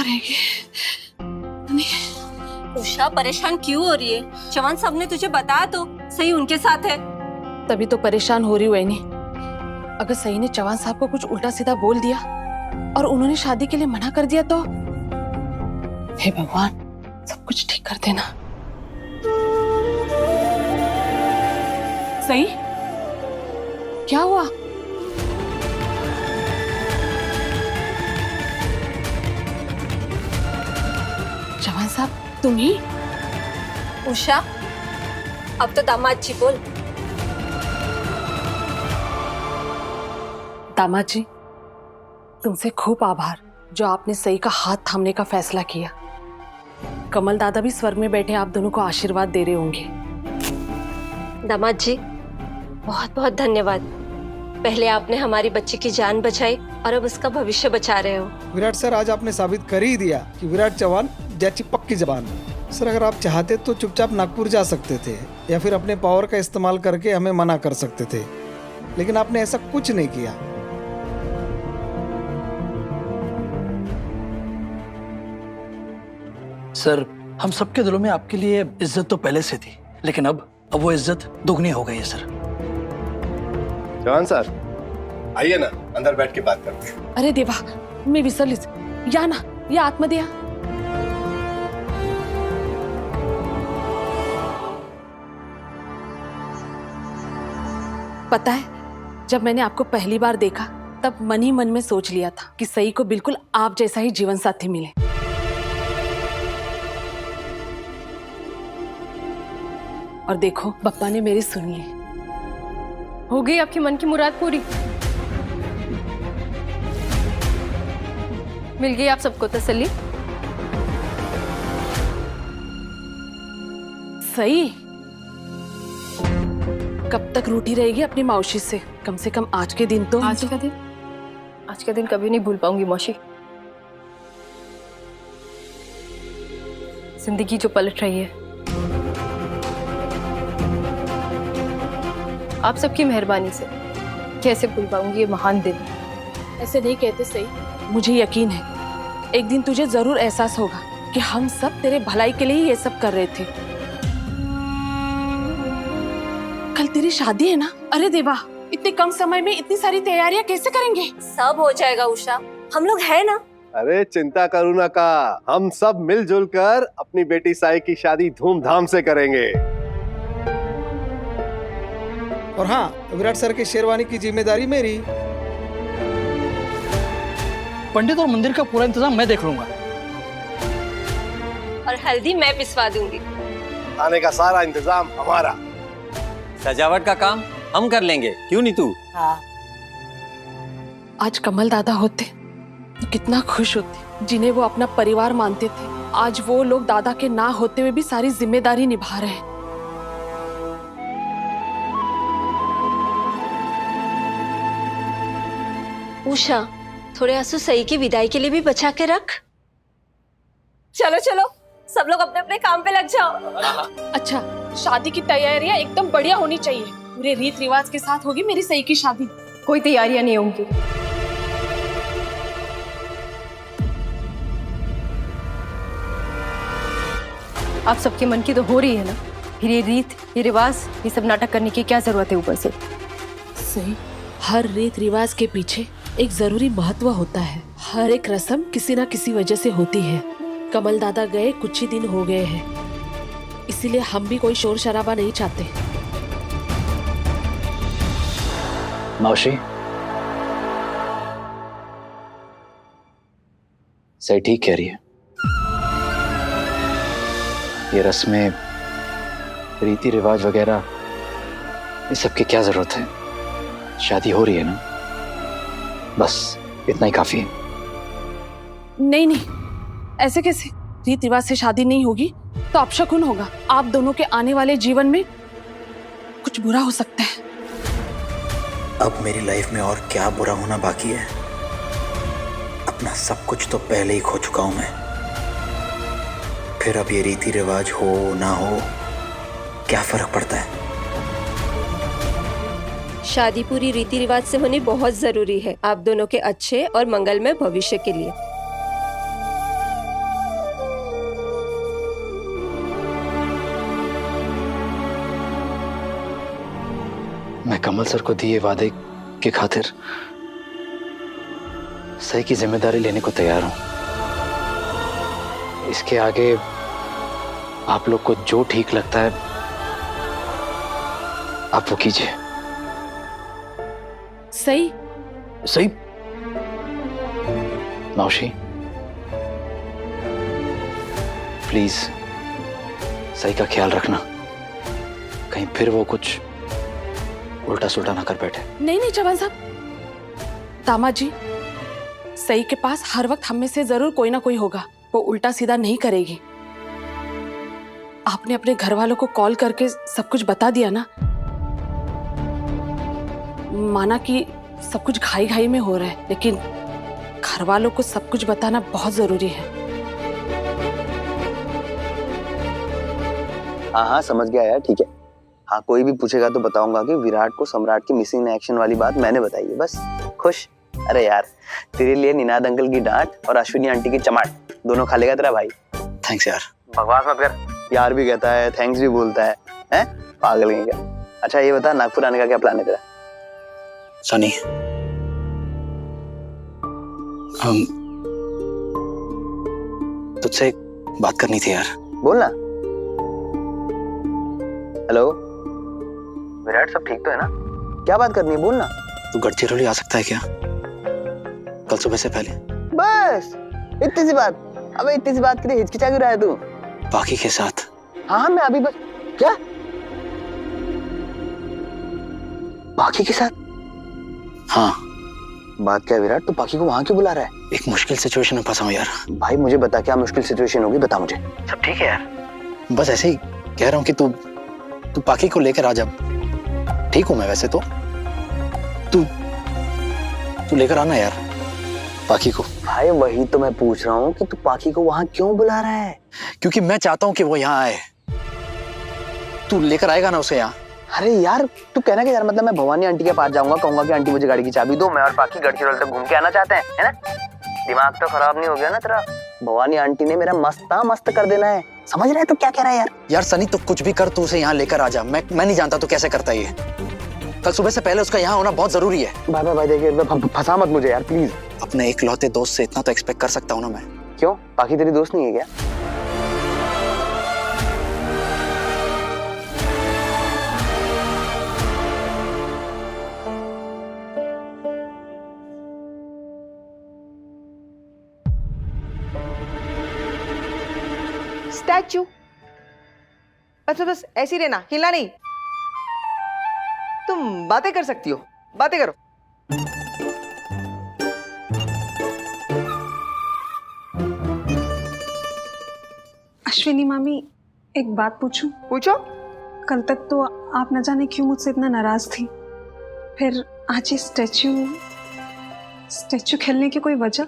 रहेगी। उषा परेशान क्यों हो रही है? चौहान साहब ने तुझे बताया तो सही उनके साथ है। तभी तो परेशान हो रही हूँ ऐनी। अगर सही ने चौहान साहब को कुछ उल्टा सीधा बोल दिया और उन्होंने शादी के लिए मना कर दिया तो हे भगवान, सब कुछ ठीक कर देना। सही क्या हुआ? चौहान साहब तुम ही? उषा अब तो दामाद जी बोल। दामाद जी, तुमसे खूब आभार जो आपने सही का हाथ थामने का फैसला किया। कमल दादा भी स्वर्ग में बैठे आप दोनों को आशीर्वाद दे रहे होंगे। दामाद जी बहुत बहुत धन्यवाद। पहले आपने हमारी बच्ची की जान बचाई और अब उसका भविष्य बचा रहे हो। विराट सर, आज आपने साबित कर ही दिया कि विराट चौहान जैसी पक्की जबान है। सर, अगर आप चाहते तो चुपचाप नागपुर जा सकते थे या फिर अपने पावर का इस्तेमाल करके हमें मना कर सकते थे, लेकिन आपने ऐसा कुछ नहीं किया। सर, हम सबके दिलों में आपके लिए इज्जत तो पहले से थी, लेकिन अब वो इज्जत दुगनी हो गई है सर। चौहान सर, आइए ना, अंदर बैठ के बात करते हैं। अरे देवा, मी विसरलीच। या ना, या आतमध्ये या। पता है, जब मैंने आपको पहली बार देखा तब मन ही मन में सोच लिया था कि सही को बिल्कुल आप जैसा ही जीवन साथी मिले। और देखो, बप्पा ने मेरी सुनी है। हो गई आपकी मन की मुराद पूरी? मिल गई आप सबको तसल्ली? सही कब तक रूठी रहेगी अपनी मौसी से? कम आज के दिन तो। आज का दिन कभी नहीं भूल पाऊंगी मौसी। जिंदगी जो पलट रही है, आप सबकी मेहरबानी से कैसे भूल पाऊंगी ये महान दिन। ऐसे नहीं कहते सही। मुझे यकीन है एक दिन तुझे जरूर एहसास होगा कि हम सब तेरे भलाई के लिए ही ये सब कर रहे थे। कल तेरी शादी है ना? अरे देवा, इतने कम समय में इतनी सारी तैयारियां कैसे करेंगे? सब हो जाएगा उषा, हम लोग हैं ना। अरे चिंता करो ना का, हम सब मिलजुल कर अपनी बेटी साई की शादी धूमधाम से करेंगे। और हाँ, विराट सर की शेरवानी की जिम्मेदारी मेरी। पंडित और मंदिर का पूरा इंतजाम मैं देख लूंगा। और हल्दी मैं पिसवा दूंगी। आने का सारा इंतजाम हमारा। सजावट का काम हम कर लेंगे, क्यों नहीं तू? हाँ। आज कमल दादा होते तो कितना खुश होते, जिन्हें वो अपना परिवार मानते थे। आज वो लोग दादा के ना होते हुए भी सारी जिम्मेदारी निभा रहे हैं। उषा, थोड़े आंसू सही की विदाई के लिए भी बचा के रख। चलो चलो, सब लोग अपने अपने काम पे लग जाओ। अच्छा, शादी की तैयारियां एकदम बढ़िया होनी चाहिए। पूरे रीत रिवाज के साथ होगी मेरी सही की शादी। कोई तैयारियां नहीं होंगी। आप सबके मन की तो हो रही है ना, फिर ये रीत, ये रिवाज, ये सब नाटक करने की क्या जरूरत है ऊपर से? सही, हर रीत रिवाज के पीछे एक जरूरी महत्व होता है। हर एक रस्म किसी ना किसी वजह से होती है। कमल दादा गए कुछ ही दिन हो गए हैं, इसीलिए हम भी कोई शोर शराबा नहीं चाहते। मौसी, सही ठीक कह रही है। ये रस्में, रीति रिवाज वगैरह, ये सब की क्या जरूरत है? शादी हो रही है ना, बस इतना ही काफी है। नहीं नहीं, ऐसे कैसे? रीत रिवाज से शादी नहीं होगी तो अपशकुन होगा। आप दोनों के आने वाले जीवन में कुछ बुरा हो सकता है। अब मेरी लाइफ में और क्या बुरा होना बाकी है? अपना सब कुछ तो पहले ही खो चुका हूं मैं। फिर अब ये रीति रिवाज हो ना हो, क्या फर्क पड़ता है? शादी पूरी रीति रिवाज से होनी बहुत जरूरी है, आप दोनों के अच्छे और मंगलमय भविष्य के लिए। मैं कमल सर को दिए वादे की खातिर सही की जिम्मेदारी लेने को तैयार हूं। इसके आगे आप लोग को जो ठीक लगता है आप वो कीजिए। सही सही। मौशी प्लीज सही का ख्याल रखना, कहीं फिर वो कुछ उल्टा सुल्टा ना कर बैठे। नहीं नहीं चौहान साहब, दामाद जी, सही के पास हर वक्त हम में से जरूर कोई ना कोई होगा, वो उल्टा सीधा नहीं करेगी। आपने अपने घर वालों को कॉल करके सब कुछ बता दिया ना। माना कि सब कुछ घाई घाई में हो रहा है, लेकिन घर वालों को सब कुछ बताना बहुत जरूरी है। हाँ समझ गया यार, ठीक है। हाँ कोई भी पूछेगा तो बताऊंगा कि विराट को सम्राट की मिसिंग एक्शन वाली बात मैंने बताई है, बस। खुश? अरे यार तेरे लिए निनाद अंकल की डांट और अश्विनी आंटी की चमाट दोनों खा लेगा तेरा भाई। थैंक्स यार। बकवास मत कर, यार भी कहता है, थैंक्स भी बोलता है, हैं? पागल है क्या? अच्छा ये बता, नागपुर आने का क्या प्लान है तेरा? सनी, हम तुझसे एक बात करनी थी यार। बोलना। हेलो विराट, सब ठीक तो है ना? क्या बात करनी है, बोलना। तू गढ़चिरौली आ सकता है क्या कल सुबह से पहले? बस इतनी सी बात? अबे इतनी सी बात के लिए हिचकिचा क्यों रहा है तू? बाकी के साथ। हाँ मैं अभी बस। क्या बाकी के साथ? हाँ। बात क्या विराट, तू बाकी को वहां क्यों बुला रहा है? एक मुश्किल सिचुएशन में फंसा हूँ यार। भाई मुझे बता, क्या मुश्किल सिचुएशन होगी, बता मुझे। सब ठीक है यार, बस ऐसे ही कह रहा हूँ कि तू पाकी को लेकर आ जा। ठीक हूँ मैं वैसे तो, तू लेकर आना यार पाकी को। भाई वही तो मैं पूछ रहा हूँ कि तू पाकी को वहां क्यों बुला रहा है? क्योंकि मैं चाहता हूँ कि वो यहाँ आए। तू लेकर आएगा ना उसे यहाँ? अरे यार तू कहना कि यार मतलब मैं भवानी आंटी के पास जाऊंगा, कहूंगा कि आंटी मुझे गाड़ी की चाबी दो, मैं और पाकी गढ़चिरौली तक घूम के आना चाहते हैं, है ना? दिमाग तो खराब नहीं हो गया ना तेरा? भवानी आंटी ने मेरा मस्त कर देना है, समझ रहा है? तो क्या कह रहा है यार? यार सनी तू कुछ भी कर, तू उसे यहाँ लेकर आ जा। मैं नहीं जानता तू कैसे करता है ये। कल सुबह से पहले उसका यहाँ होना बहुत जरूरी है। भाई देखिए फंसा मत मुझे यार प्लीज। अपने इकलौते दोस्त से इतना तो एक्सपेक्ट कर सकता हूँ ना मैं। क्यों, पाकी तेरी दोस्त नहीं है क्या? स्टैचू बस ऐसी रहना, हिलना नहीं। तुम बातें कर सकती हो, बातें करो। अश्विनी मामी, एक बात पूछूं? पूछो। कल तक तो आप न जाने क्यों मुझसे इतना नाराज थी, फिर आज ये स्टैचू खेलने की कोई वजह?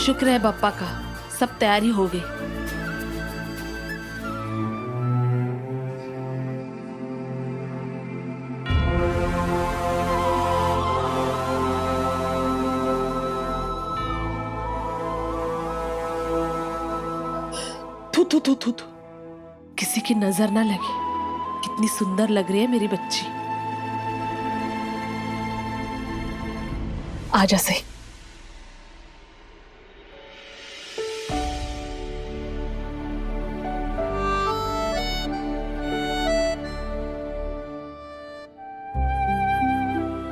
शुक्र है बप्पा का, सब तैयारी हो गई। थू किसी की नजर ना लगे। कितनी सुंदर लग रही है मेरी बच्ची। आजा सही।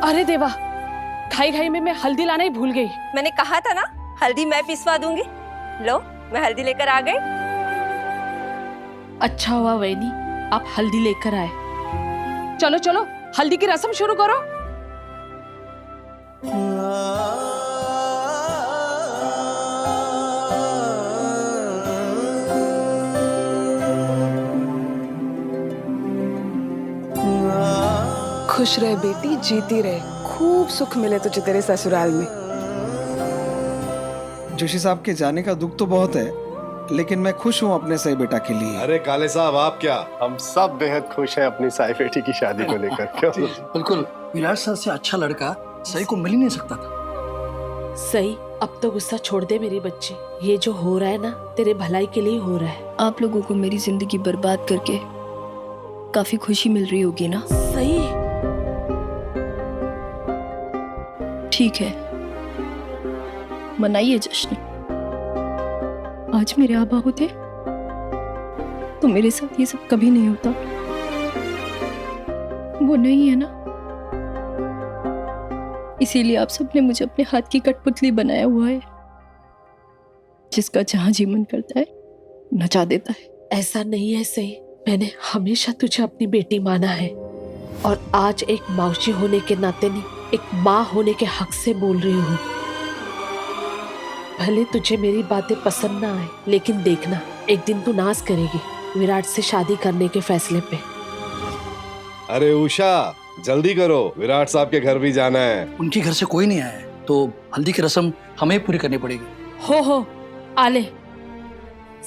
अरे देवा, घाई में मैं हल्दी लाना ही भूल गई। मैंने कहा था ना हल्दी मैं पिसवा दूंगी। लो मैं हल्दी लेकर आ गई। अच्छा हुआ वैनी आप हल्दी लेकर आए। चलो चलो हल्दी की रस्म शुरू करो। खुश रहे बेटी, जीती रहे, खूब सुख मिले तुझे तेरे ससुराल में। जोशी साहब के जाने का दुख तो बहुत है, लेकिन मैं खुश हूँ अपने सही बेटा के लिए। अरे काले साहब आप क्या, हम सब बेहद खुश हैं अपनी साई बेटी की शादी को लेकर। क्यों? बिल्कुल, विराट सर से अच्छा लड़का सही को मिल ही नहीं सकता था। सही, अब तो गुस्सा छोड़ दे मेरी बच्ची। ये जो हो रहा है ना, तेरे भलाई के लिए हो रहा है। आप लोगों को मेरी जिंदगी बर्बाद करके काफी खुशी मिल रही होगी ना? सही, ठीक है, मनाइए जश्न। आज मेरे आबा होते तो मेरे साथ ये सब कभी नहीं होता। वो नहीं है ना, इसीलिए आप सबने मुझे अपने हाथ की कठपुतली बनाया हुआ है, जिसका जहां जी मन करता है नचा देता है। ऐसा नहीं है सही, मैंने हमेशा तुझे अपनी बेटी माना है और आज एक मौसी होने के नाते नहीं, एक माँ होने के हक से बोल रही हूँ। भले तुझे मेरी बातें पसंद ना आए, लेकिन देखना एक दिन तू नाज करेगी विराट से शादी करने के फैसले पे। अरे उषा, जल्दी करो, विराट साहब के घर भी जाना है। उनके घर से कोई नहीं आया है, तो हल्दी की रस्म हमें पूरी करनी पड़ेगी। हो आले।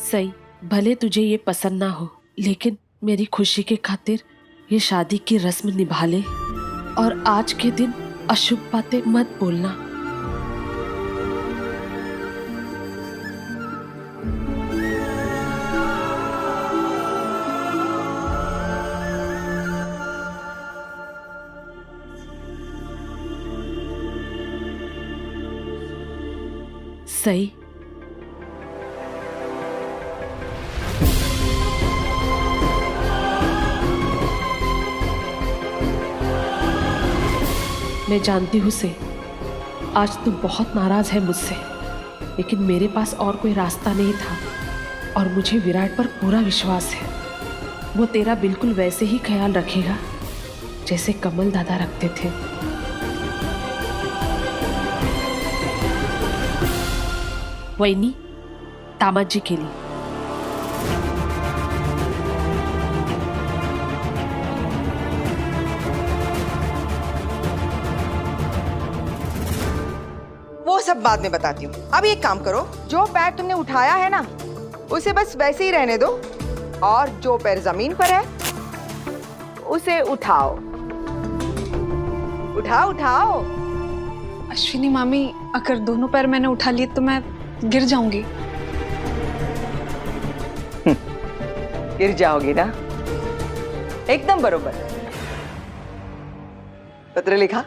सही, भले तुझे ये पसंद ना हो, लेकिन मेरी खुशी के खातिर ये शादी की रस्म निभा ले और आज के दिन अशुभ बातें मत बोलना। सही, मैं जानती हूँ से आज तू बहुत नाराज है मुझसे, लेकिन मेरे पास और कोई रास्ता नहीं था और मुझे विराट पर पूरा विश्वास है। वो तेरा बिल्कुल वैसे ही ख्याल रखेगा जैसे कमल दादा रखते थे। वैनी, दामाद जी के लिए। वो सब बाद में बताती हूँ। अब एक काम करो, जो पैर तुमने उठाया है ना, उसे बस वैसे ही रहने दो और जो पैर जमीन पर है उसे उठाओ। उठाओ उठाओ। अश्विनी मामी, अगर दोनों पैर मैंने उठा लिए तो मैं गिर जाऊंगी। गिर जाओगी ना? एकदम बरोबर। पत्र लिखा,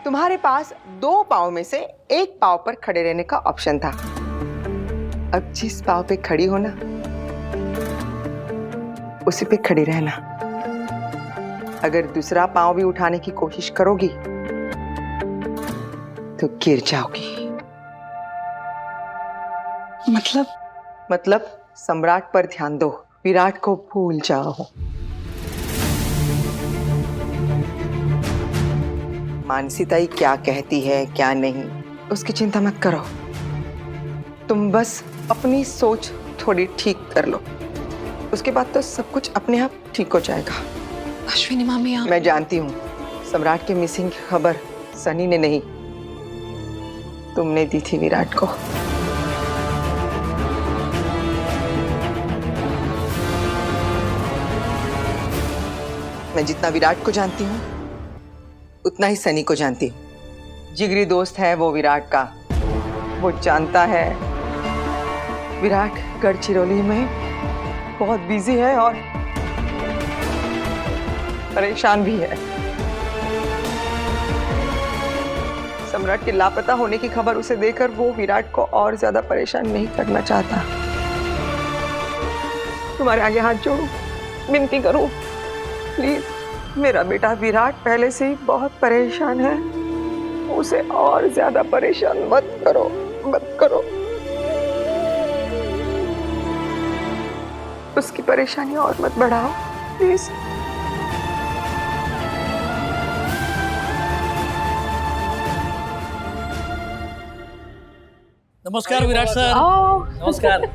तुम्हारे पास 2 पाँव में से एक पाँव पर खड़े रहने का ऑप्शन था। अब जिस पाँव पे खड़ी हो ना, उसी पे खड़ी रहना। अगर दूसरा पाँव भी उठाने की कोशिश करोगी तो गिर जाओगी। मतलब सम्राट पर ध्यान दो, विराट को भूल जाओ। मानसी ताई क्या कहती है क्या नहीं, उसकी चिंता मत करो। तुम बस अपनी सोच थोड़ी ठीक कर लो, उसके बाद तो सब कुछ अपने आप ठीक हो जाएगा। अश्विनी मामी, आप... मैं जानती हूँ सम्राट के मिसिंग की खबर सनी ने नहीं, तुमने दी थी विराट को। मैं जितना विराट को जानती हूँ उतना ही सनी को जानती हूँ। जिगरी दोस्त है वो विराट का। वो जानता है विराट गढ़चिरौली में बहुत बिजी है और परेशान भी है। सम्राट के लापता होने की खबर उसे देकर वो विराट को और ज्यादा परेशान नहीं करना चाहता। तुम्हारे आगे हाथ जोड़ूं, विनती करूं, प्लीज, मेरा बेटा विराट पहले से ही बहुत परेशान है, उसे और ज्यादा परेशान मत करो, मत करो। उसकी परेशानी और मत बढ़ाओ, प्लीज। नमस्कार विराट सर। नमस्कार।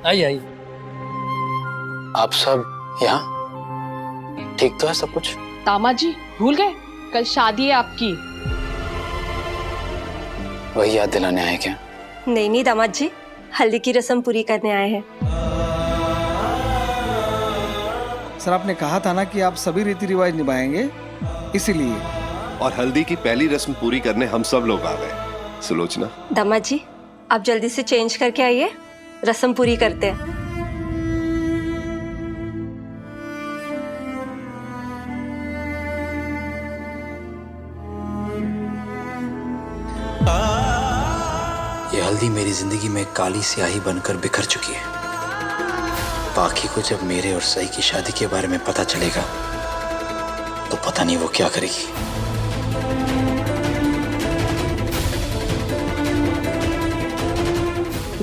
आइए आइए। आप सब यहाँ? ठीक तो है सब कुछ? दामाद जी भूल गए, कल शादी है आपकी। वही याद दिलाने आए क्या? नहीं दामाद जी, हल्दी की रस्म पूरी करने आए हैं। सर आपने कहा था ना कि आप सभी रीति रिवाज निभाएंगे, इसीलिए। और हल्दी की पहली रस्म पूरी करने हम सब लोग आ गए। सुलोचना, दामाद जी, आप जल्दी से चेंज करके आइए, रस्म पूरी करते हैं। ये हल्दी मेरी जिंदगी में काली स्याही बनकर बिखर चुकी है। बाकी को जब मेरे और सई की शादी के बारे में पता चलेगा तो पता नहीं वो क्या करेगी।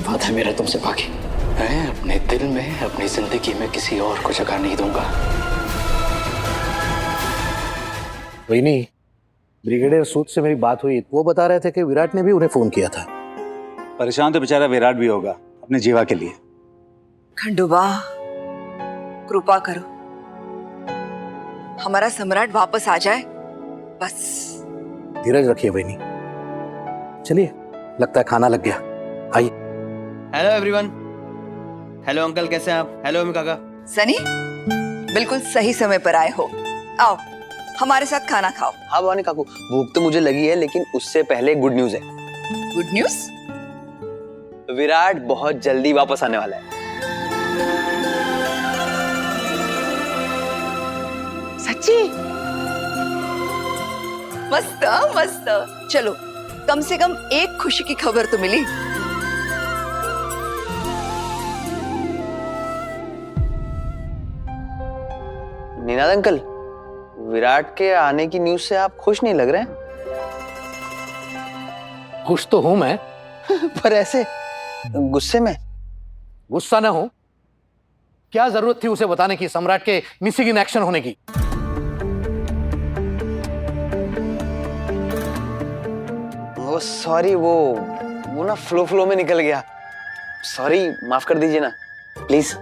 वादा है मेरा तुमसे बाकी, मैं अपने दिल में, अपनी जिंदगी में किसी और को जगह नहीं दूंगा। वही ब्रिगेडियर सूद से मेरी बात हुई, वो बता रहे थे कि विराट ने भी उन्हें फोन किया था। परेशान तो बेचारा विराट भी होगा अपने जीवा के लिए। खंडोबा, कृपा करो, हमारा सम्राट वापस आ जाए बस। धीरज रखिए बहनी। चलिए, लगता है खाना लग गया, आइए। Hello everyone. हेलो अंकल, कैसे हैं आप? हेलो अम्मी काका। सनी, बिल्कुल सही समय पर आए हो। आओ हमारे साथ खाना खाओ। हाँ भवानी काकू, भूख तो मुझे लगी है, लेकिन उससे पहले गुड न्यूज है। Good news? विराट बहुत जल्दी वापस आने वाला है। सच्ची? मस्त मस्त। चलो, कम से कम एक खुशी की खबर तो मिली। निनाद अंकल, विराट के आने की न्यूज से आप खुश नहीं लग रहे हैं? खुश तो हूं मैं पर ऐसे गुस्से में। गुस्सा ना हो, क्या जरूरत थी उसे बताने की सम्राट के मिसिंग इन एक्शन होने की? वो सॉरी, वो ना फ्लो में निकल गया। सॉरी, माफ कर दीजिए ना प्लीज।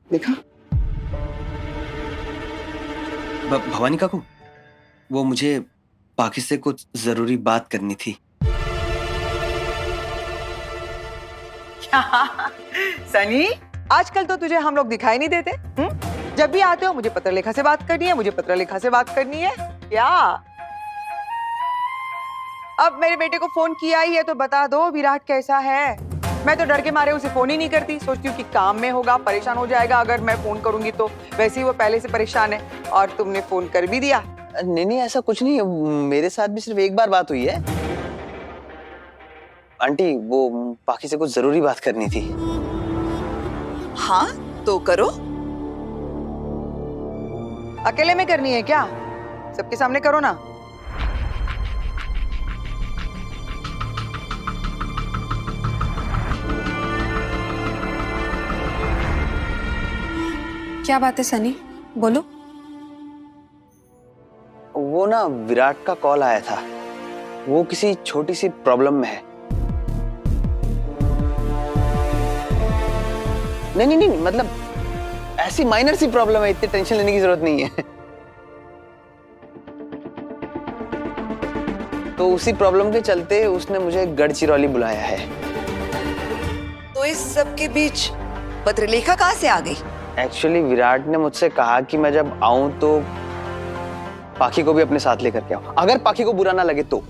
देखा भवानी काकू, वो मुझे पाकि से कुछ जरूरी बात करनी थी। सनी, आजकल तो तुझे हम लोग दिखाई नहीं देते। जब भी आते हो मुझे पत्रलेखा से बात करनी है, मुझे पत्रलेखा से बात करनी है। क्या अब मेरे बेटे को फोन किया ही है तो बता दो विराट कैसा है। मैं तो डर के मारे उसे फोन ही नहीं करती, सोचती हूँ कि काम में होगा, परेशान हो जाएगा अगर मैं फोन करूंगी तो। वैसे ही वो पहले से परेशान है और तुमने फोन कर भी दिया। नहीं ऐसा कुछ नहीं है, मेरे साथ भी सिर्फ एक बार बात हुई है। आंटी, वो पाकि से कुछ जरूरी बात करनी थी। हाँ तो करो। अकेले में करनी है क्या? सबके सामने करो ना। क्या बात है सनी, बोलो। वो ना विराट का कॉल आया था, वो किसी छोटी सी प्रॉब्लम में है। नहीं, मतलब ऐसी माइनर सी प्रॉब्लम है, इतनी टेंशन लेने की जरूरत नहीं है। तो उसी प्रॉब्लम के चलते उसने मुझे गढ़चिरौली बुलाया है। तो इस सब के बीच पत्रलेखा कहाँ से आ गई? एक्चुअली विराट ने मुझसे कहा कि मैं जब आऊं तो पाकि को भी अपने साथ लेकर के आऊं, अगर पाकि को बुरा ना लगे तो।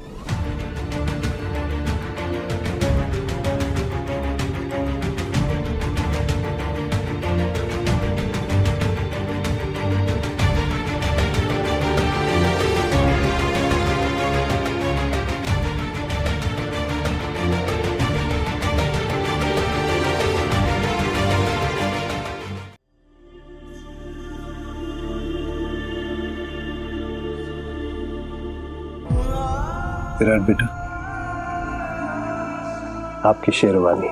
विराट बेटा, आपकी शेरवानी।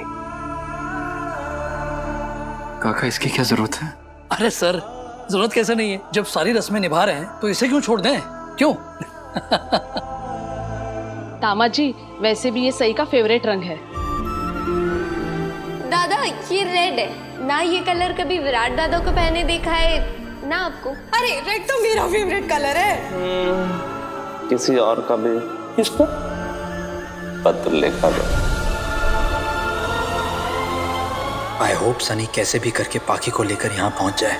काका, इसकी क्या जरूरत है? अरे सर, जरूरत कैसे नहीं है? जब सारी रस्में निभा रहे हैं तो इसे क्यों छोड़ दें? क्यों? दामाद जी, वैसे भी ये सई का फेवरेट रंग है। दादा, ये रेड है ना, ये कलर कभी विराट दादा को पहने देखा है ना आपको? अरे रेड तो मेरा फेवरेट कलर है। किसी और का भी। पत्र लिखा दो। आई होप सनी कैसे भी करके पाखी को लेकर यहाँ पहुंच जाए।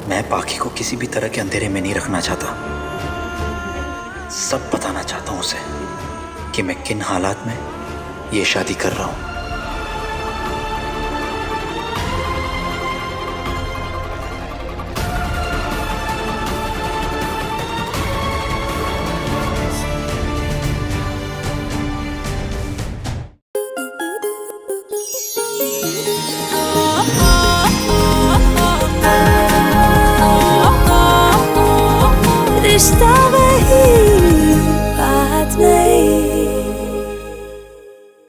मैं पाखी को किसी भी तरह के अंधेरे में नहीं रखना चाहता। सब बताना चाहता हूं उसे कि मैं किन हालात में ये शादी कर रहा हूं।